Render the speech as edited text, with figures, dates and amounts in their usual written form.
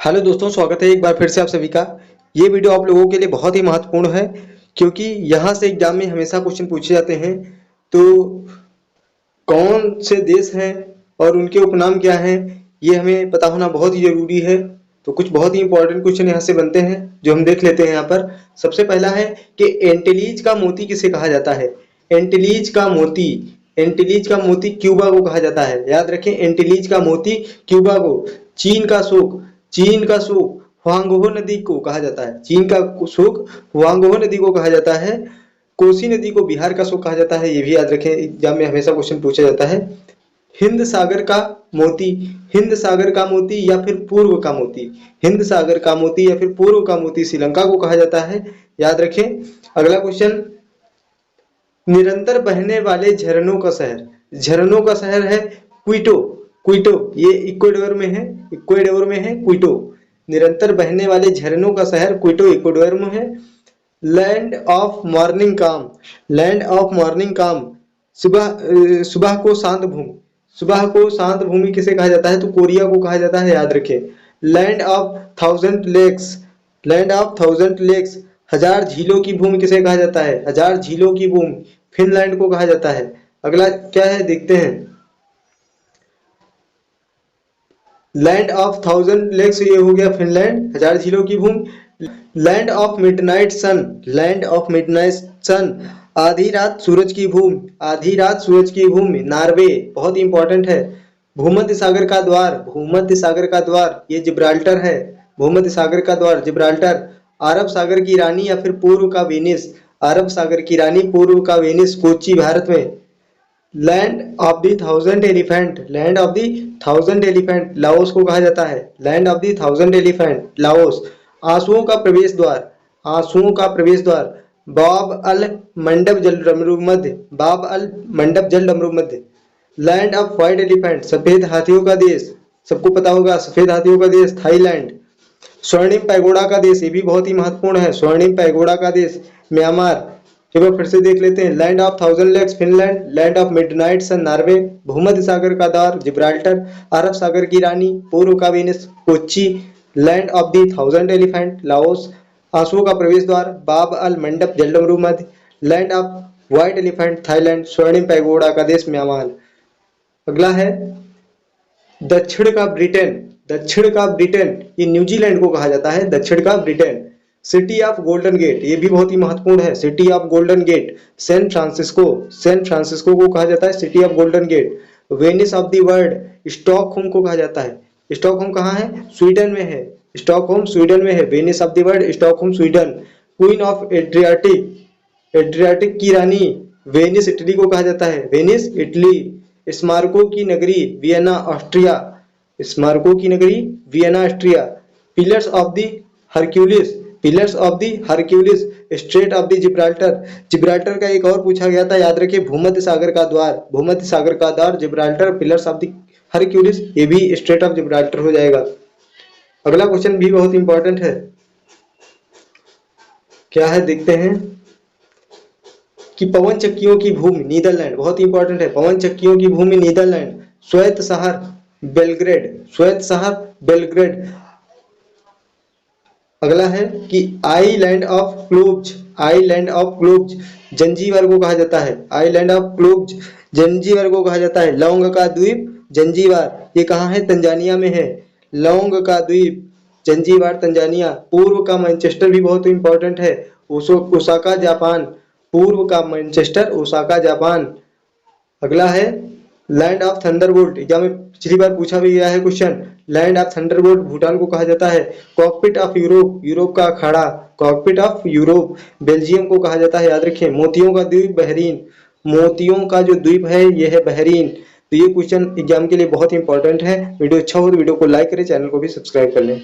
Hello दोस्तों, स्वागत है एक बार फिर से आप सभी का। ये वीडियो आप लोगों के लिए बहुत ही महत्वपूर्ण है क्योंकि यहाँ से एग्जाम में हमेशा क्वेश्चन पूछे जाते हैं। तो कौन से देश हैं और उनके उपनाम क्या हैं, ये हमें पता होना बहुत ही जरूरी है। तो कुछ बहुत ही इंपॉर्टेंट क्वेश्चन यहाँ से बनते हैं जो हम देख लेते हैं यहाँ पर। सबसे पहला है कि एंटीलीज का मोती किसे कहा जाता है। एंटीलीज का मोती, एंटीलीज का मोती क्यूबा को कहा जाता है। याद रखें, एंटीलीज का मोती क्यूबा को। चीन का शोक, चीन का शोक हुआंगहो नदी को कहा जाता है। चीन का शोक हुआंगहो नदी को कहा जाता है। कोसी नदी को बिहार का शोक कहा जाता है। ये भी याद रखें, एग्जाम में हमेशा क्वेश्चन पूछा जाता है। हिंद सागर का मोती, हिंद सागर का मोती या फिर पूर्व का मोती, हिंद सागर का मोती या फिर पूर्व का मोती श्रीलंका को कहा जाता है। याद रखें। अगला क्वेश्चन, निरंतर बहने वाले झरनों का शहर, झरनों का शहर है क्विटो। क्विटो ये इक्वाडोर में है, इक्वाडोर में है क्विटो। निरंतर बहने वाले झरनों का शहर क्विटो इक्वाडोर में है। लैंड ऑफ मॉर्निंग काम, लैंड ऑफ मॉर्निंग काम, सुबह को शांत भूमि, सुबह को शांत भूमि किसे कहा जाता है, तो कोरिया को कहा जाता है। याद रखें। Land of thousand lakes, land of thousand lakes, हजार झीलों की भूमि किसे कहा जाता है, हजार झीलों की भूमि फिनलैंड को कहा जाता है। अगला क्या है देखते हैं। लैंड ऑफ थाउजेंड लेक्स ये हो गया फिनलैंड, हजार झीलों की भूमि। Land of midnight sun, land of midnight sun, आधी रात सूरज की भूमि, आधी रात सूरज की भूमि नॉर्वे, बहुत इंपॉर्टेंट है। भूमध्य सागर का द्वार, भूमध्य सागर का द्वार ये जिब्राल्टर है। भूमध्य सागर का द्वार जिब्राल्टर। अरब सागर की रानी या फिर पूर्व का वेनिस, अरब सागर की रानी पूर्व का वेनिस कोच्चि भारत में। Land of the thousand elephant, land of the thousand elephant Laos को कहा जाता है। Land of the thousand elephant Laos. आंसुओं का प्रवेश द्वार, आंसुओं का प्रवेश द्वार बाब अल मंडब जल डमरू मध्य, बाब अल मंडप जल डमरू मध्य। लैंड ऑफ व्हाइट एलिफेंट, सफेद हाथियों का देश, सबको पता होगा सफेद हाथियों का देश थाईलैंड। स्वर्णिम पैगोडा का देश, ये भी बहुत ही महत्वपूर्ण है, स्वर्णिम पैगोडा का देश म्यांमार। एक बार फिर से देख लेते हैं। Land of thousand lakes Finland, land of midnight sun Norway, भूमध्य सागर का द्वार जिब्राल्टर, अरब सागर की रानी पूर्व का Venice Kochi, land of the thousand elephant Laos, आंसुओं का प्रवेश द्वार बाब अल मंडप जलडमरू मध्य, land of white elephant Thailand, स्वर्णिम पैगोडा का देश म्यांमार। अगला है दक्षिण का ब्रिटेन, दक्षिण का ब्रिटेन ये न्यूजीलैंड को कहा जाता है। दक्षिण का Britain. City of golden gate, ये भी बहुत ही महत्वपूर्ण है, city of golden gate San Francisco, San Francisco को कहा जाता है city of golden gate. Venice of the world Stockholm को कहा जाता है। स्टॉकहोम कहाँ है, स्वीडन में है, स्टॉकहोम स्वीडन में है। Venice of the world Stockholm Sweden. Queen of Adriatic, Adriatic की रानी वेनिस इटली को कहा जाता है, वेनिस इटली। स्मारकों की नगरी वियना ऑस्ट्रिया, स्मारकों की नगरी Vienna Austria. Pillars of the Hercules, pillars of the Hercules, straight of the Gibraltar, Gibraltar का एक और पूछा गया था, याद रखिए भूमध्य सागर का द्वार, भूमध्य सागर का द्वार Gibraltar, pillars of the Hercules ये भी स्ट्रेट ऑफ जिब्राल्टर हो जाएगा। अगला क्वेश्चन भी बहुत इंपॉर्टेंट है, क्या है देखते हैं कि पवन चक्कियों की भूमि नीदरलैंड, बहुत इंपॉर्टेंट है, पवन चक्कियों की भूमि नीदरलैंड। श्वेत शहर बेलग्रेड, श्वेत शहर बेलग्रेड। अगला है कि island of cloves, island of cloves Zanzibar को कहा जाता है, आइलैंड ऑफ क्लोब्ज जंजीबार को कहा जाता है। लौंग का द्वीप जंजीबार ये कहाँ है, तंजानिया में है। लौंग का द्वीप जंजीबार तंजानिया। पूर्व का मैनचेस्टर भी बहुत इंपॉर्टेंट है, ओसाका जापान, पूर्व का मैनचेस्टर ओसाका जापान। अगला है लैंड ऑफ थंडरबोल्ट, एग्जाम में पिछली बार पूछा भी गया है question. Land of Thunderbolt Bhutan को कहा जाता है। कॉकपिट ऑफ यूरोप, यूरोप का अखाड़ा, कॉकपिट ऑफ यूरोप बेल्जियम को कहा जाता है। याद रखें। मोतियों का द्वीप बहरीन, मोतियों का जो द्वीप है यह है बहरीन। तो ये क्वेश्चन एग्जाम के लिए बहुत इंपॉर्टेंट है। वीडियो अच्छा हो तो वीडियो को लाइक करें, चैनल को भी सब्सक्राइब कर लें।